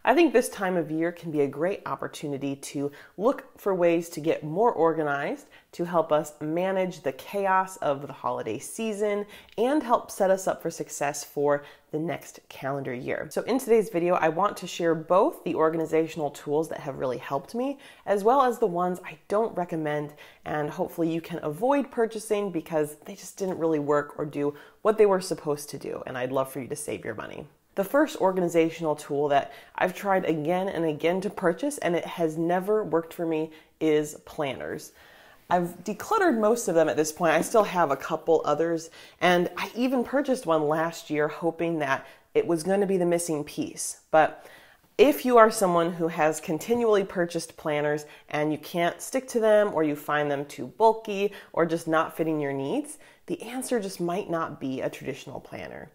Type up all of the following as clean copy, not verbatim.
I think this time of year can be a great opportunity to look for ways to get more organized, to help us manage the chaos of the holiday season, and help set us up for success for the next calendar year. So in today's video, I want to share both the organizational tools that have really helped me, as well as the ones I don't recommend, and hopefully you can avoid purchasing because they just didn't really work or do what they were supposed to do, and I'd love for you to save your money. The first organizational tool that I've tried again and again to purchase, and it has never worked for me, is planners. I've decluttered most of them at this point. I still have a couple others, and I even purchased one last year hoping that it was going to be the missing piece. But if you are someone who has continually purchased planners and you can't stick to them, or you find them too bulky or just not fitting your needs, the answer just might not be a traditional planner.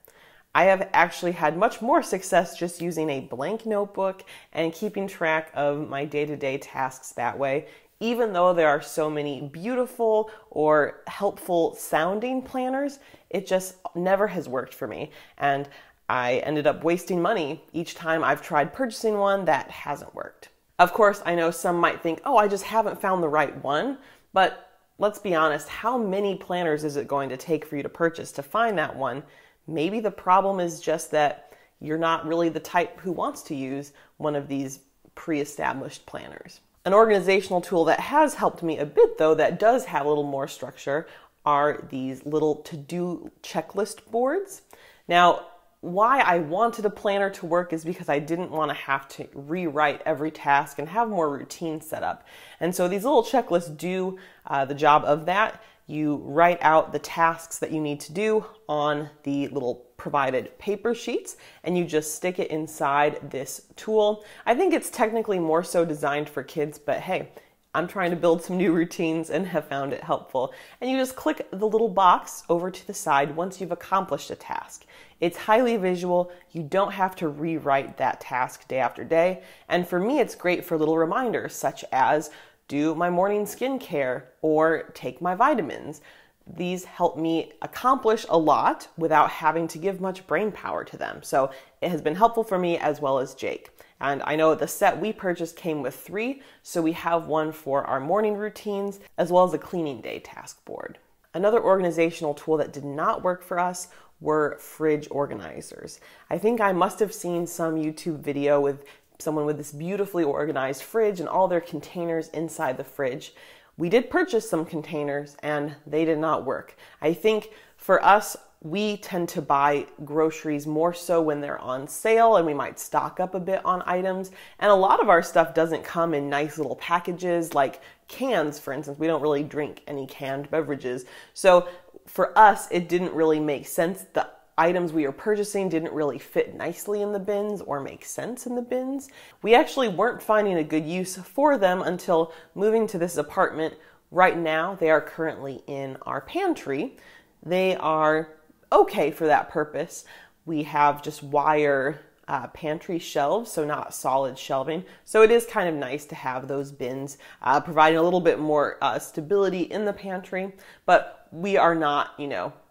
I have actually had much more success just using a blank notebook and keeping track of my day-to-day tasks that way, even though there are so many beautiful or helpful sounding planners. It just never has worked for me, and I ended up wasting money each time I've tried purchasing one that hasn't worked. Of course, I know some might think, oh, I just haven't found the right one, but let's be honest, how many planners is it going to take for you to purchase to find that one? Maybe the problem is just that you're not really the type who wants to use one of these pre-established planners. An organizational tool that has helped me a bit, though, that does have a little more structure, are these little to-do checklist boards. Now, why I wanted a planner to work is because I didn't want to have to rewrite every task and have more routine set up. And so these little checklists do the job of that. You write out the tasks that you need to do on the little provided paper sheets, and you just stick it inside this tool. I think it's technically more so designed for kids, but hey, I'm trying to build some new routines and have found it helpful. And you just click the little box over to the side once you've accomplished a task. It's highly visual. You don't have to rewrite that task day after day. And for me, it's great for little reminders such as do my morning skincare or take my vitamins. These help me accomplish a lot without having to give much brain power to them. So it has been helpful for me as well as Jake. And I know the set we purchased came with 3, so we have one for our morning routines as well as a cleaning day task board. Another organizational tool that did not work for us were fridge organizers. I think I must have seen some YouTube video with someone with this beautifully organized fridge and all their containers inside the fridge. We did purchase some containers and they did not work. I think for us, we tend to buy groceries more so when they're on sale, and we might stock up a bit on items. And a lot of our stuff doesn't come in nice little packages like cans, for instance. We don't really drink any canned beverages. So for us, it didn't really make sense. The items we were purchasing didn't really fit nicely in the bins or make sense in the bins. We actually weren't finding a good use for them until moving to this apartment. Right now, they are currently in our pantry. They are okay for that purpose. We have just wire pantry shelves, so not solid shelving. So it is kind of nice to have those bins, providing a little bit more stability in the pantry, but we are not,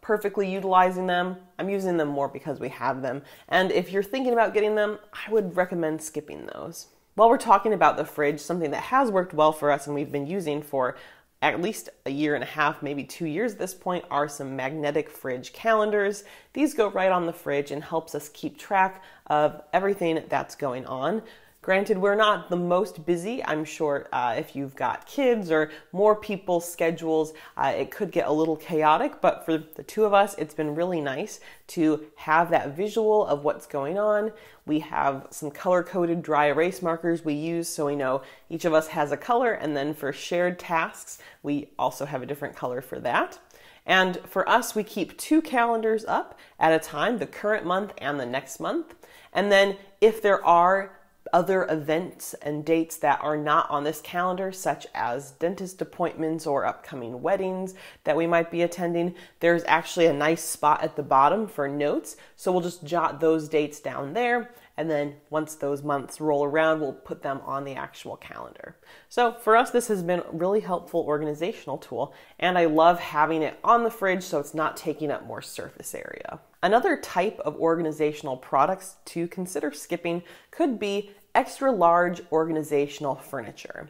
perfectly utilizing them. I'm using them more because we have them. And if you're thinking about getting them, I would recommend skipping those. While we're talking about the fridge, something that has worked well for us and we've been using for at least a year and a half, maybe 2 years at this point, are some magnetic fridge calendars. These go right on the fridge and helps us keep track of everything that's going on. Granted, we're not the most busy. I'm sure if you've got kids or more people's schedules, it could get a little chaotic, but for the two of us, it's been really nice to have that visual of what's going on. We have some color-coded dry erase markers we use so we know each of us has a color, and then for shared tasks, we also have a different color for that. And for us, we keep 2 calendars up at a time, the current month and the next month. And then if there are other events and dates that are not on this calendar, such as dentist appointments or upcoming weddings that we might be attending, there's actually a nice spot at the bottom for notes. So we'll just jot those dates down there, and then once those months roll around, we'll put them on the actual calendar. So for us, this has been a really helpful organizational tool, and I love having it on the fridge so it's not taking up more surface area. Another type of organizational products to consider skipping could be extra large organizational furniture.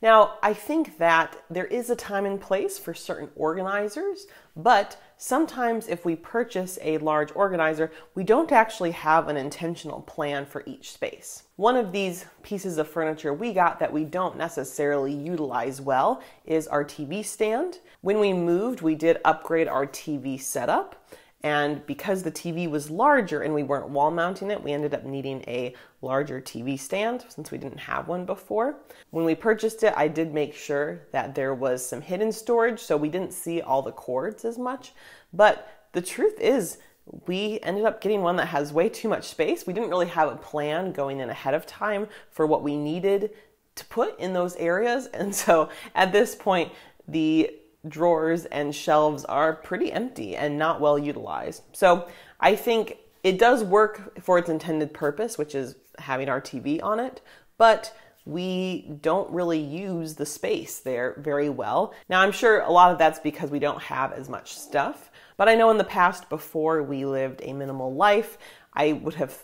Now, I think that there is a time and place for certain organizers, but sometimes if we purchase a large organizer, we don't actually have an intentional plan for each space. One of these pieces of furniture we got that we don't necessarily utilize well is our TV stand. When we moved, we did upgrade our TV setup. And because the TV was larger and we weren't wall mounting it, we ended up needing a larger TV stand since we didn't have one before. When we purchased it, I did make sure that there was some hidden storage so we didn't see all the cords as much. But the truth is, we ended up getting one that has way too much space. We didn't really have a plan going in ahead of time for what we needed to put in those areas. And so at this point, the drawers and shelves are pretty empty and not well utilized. So I think it does work for its intended purpose, which is having our TV on it, but we don't really use the space there very well. Now, I'm sure a lot of that's because we don't have as much stuff, but I know in the past, before we lived a minimal life, I would have,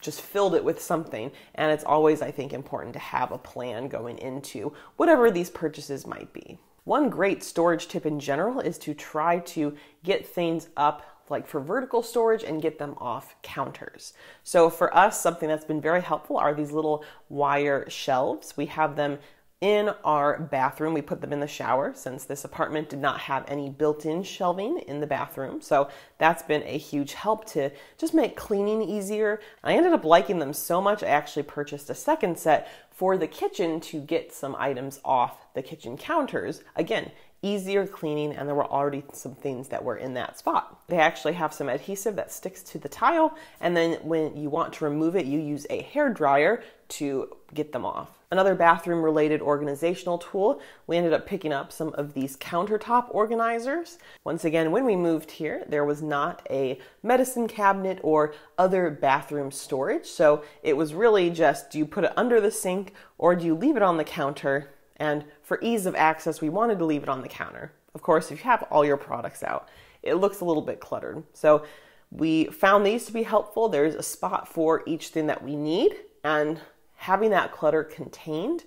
just filled it with something. And it's always, I think, important to have a plan going into whatever these purchases might be. One great storage tip in general is to try to get things up like for vertical storage and get them off counters. So for us, something that's been very helpful are these little wire shelves. We have them in our bathroom. We put them in the shower since this apartment did not have any built-in shelving in the bathroom. So that's been a huge help to just make cleaning easier. I ended up liking them so much, I actually purchased a second set for the kitchen to get some items off the kitchen counters. Again, easier cleaning, and there were already some things that were in that spot. They actually have some adhesive that sticks to the tile, and then when you want to remove it, you use a hair dryer to get them off. Another bathroom related organizational tool, we ended up picking up some of these countertop organizers. Once again, when we moved here, there was not a medicine cabinet or other bathroom storage, so it was really just, do you put it under the sink or do you leave it on the counter? And for ease of access, we wanted to leave it on the counter. Of course, if you have all your products out, it looks a little bit cluttered. So we found these to be helpful. There's a spot for each thing that we need, and having that clutter contained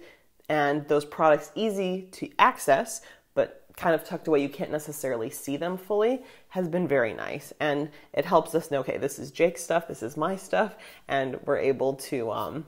and those products easy to access, but kind of tucked away, you can't necessarily see them fully, has been very nice. And it helps us know, okay, this is Jake's stuff, this is my stuff, and we're able to,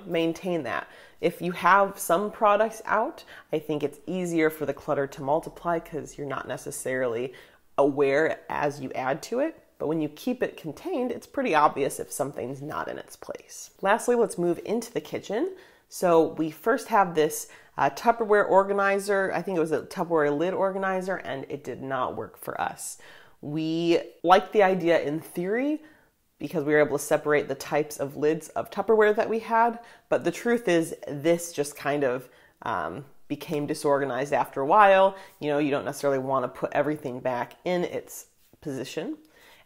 maintain that. If you have some products out, I think it's easier for the clutter to multiply because you're not necessarily aware as you add to it. But when you keep it contained, it's pretty obvious if something's not in its place. Lastly, let's move into the kitchen. So we first have this Tupperware organizer. I think it was a Tupperware lid organizer, and it did not work for us. We liked the idea in theory because we were able to separate the types of lids of Tupperware that we had. But the truth is, this just kind of became disorganized after a while. You don't necessarily want to put everything back in its position.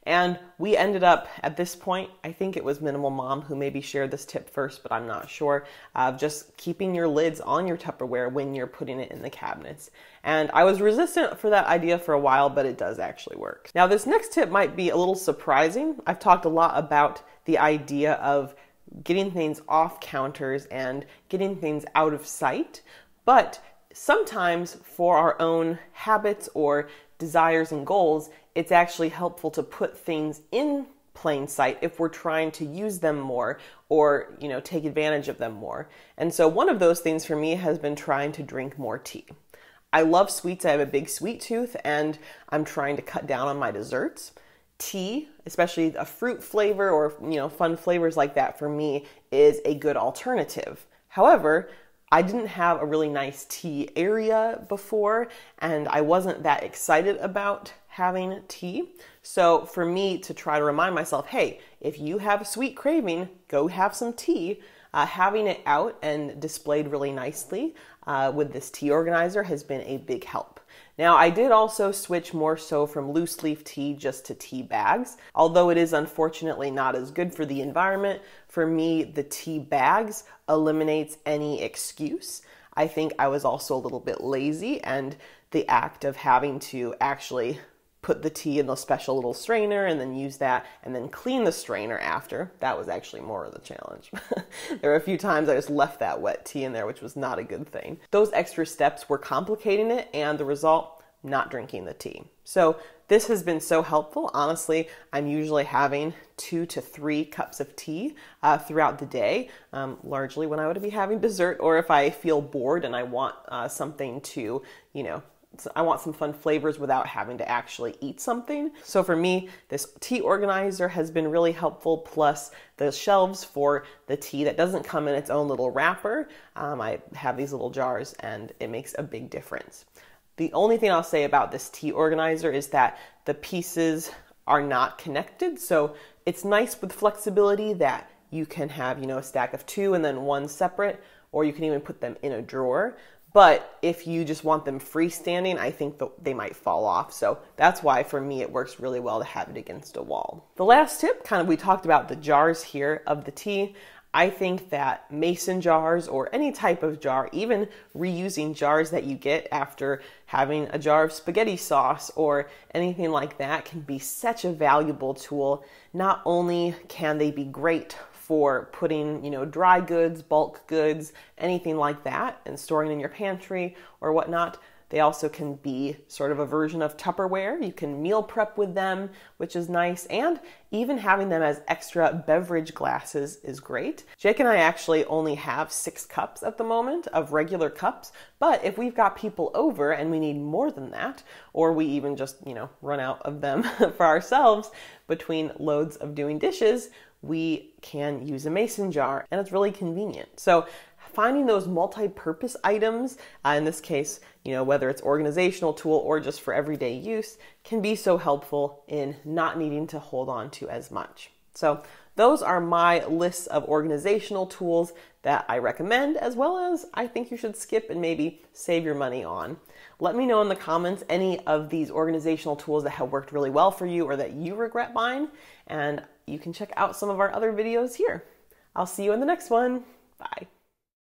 And we ended up, at this point, I think it was Minimal Mom who maybe shared this tip first, but I'm not sure, of just keeping your lids on your Tupperware when you're putting it in the cabinets. And I was resistant for that idea for a while, but it does actually work. Now, this next tip might be a little surprising. I've talked a lot about the idea of getting things off counters and getting things out of sight, but sometimes for our own habits or desires and goals, it's actually helpful to put things in plain sight if we're trying to use them more or, take advantage of them more. And so one of those things for me has been trying to drink more tea. I love sweets. I have a big sweet tooth, and I'm trying to cut down on my desserts. Tea, especially a fruit flavor or, fun flavors like that, for me is a good alternative. However, I didn't have a really nice tea area before, and I wasn't that excited about having tea. So for me to try to remind myself, hey, if you have a sweet craving, go have some tea, having it out and displayed really nicely with this tea organizer has been a big help. Now, I did also switch more so from loose leaf tea just to tea bags. Although it is unfortunately not as good for the environment, for me, the tea bags eliminates any excuse. I think I was also a little bit lazy, and the act of having to actually put the tea in the special little strainer and then use that and then clean the strainer after. That was actually more of the challenge. There were a few times I just left that wet tea in there, which was not a good thing. Those extra steps were complicating it, and the result, not drinking the tea. So this has been so helpful. Honestly, I'm usually having 2 to 3 cups of tea throughout the day, largely when I would be having dessert, or if I feel bored and I want something to, I want some fun flavors without having to actually eat something. So for me, this tea organizer has been really helpful, plus the shelves for the tea that doesn't come in its own little wrapper. I have these little jars and it makes a big difference. The only thing I'll say about this tea organizer is that the pieces are not connected. So it's nice with flexibility that you can have, a stack of 2 and then 1 separate, or you can even put them in a drawer. But if you just want them freestanding, I think they might fall off. So that's why for me it works really well to have it against a wall. The last tip, we talked about the jars here of the tea. I think that mason jars or any type of jar, even reusing jars that you get after having a jar of spaghetti sauce or anything like that, can be such a valuable tool. Not only can they be great for putting, dry goods, bulk goods, anything like that, and storing in your pantry or whatnot. They also can be sort of a version of Tupperware. You can meal prep with them, which is nice, and even having them as extra beverage glasses is great. Jake and I actually only have 6 cups at the moment of regular cups, but if we've got people over and we need more than that, or we even just, run out of them for ourselves between loads of doing dishes, we can use a mason jar, and it's really convenient. So finding those multi-purpose items, in this case, whether it's organizational tool or just for everyday use, can be so helpful in not needing to hold on to as much. So those are my lists of organizational tools that I recommend, as well as I think you should skip and maybe save your money on. Let me know in the comments any of these organizational tools that have worked really well for you or that you regret buying, and you can check out some of our other videos here. I'll see you in the next one. Bye.